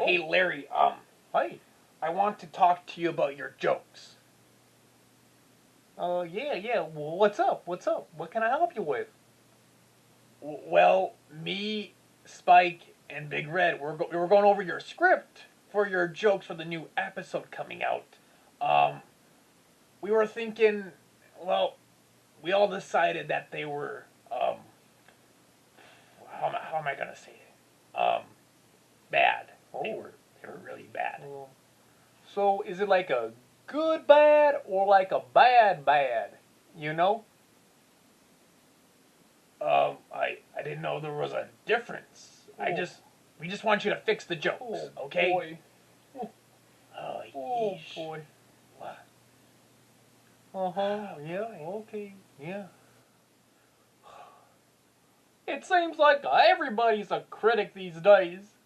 Hey, Larry, Hi. I want to talk to you about your jokes. Yeah. Well, what's up? What can I help you with? Well, me, Spike, and Big Red, we were going over your script for your jokes for the new episode coming out. Um, we were thinking, well, we all decided that they were, how am I gonna say it? Bad. They Oh. were, they were really bad. So is it like a good bad or like a bad bad? You know? I didn't know there was a difference. Oh. We just want you to fix the jokes, Oh okay? boy. Oh, Oh yeesh. boy. What? Yeah. Okay. Yeah. It seems like everybody's a critic these days.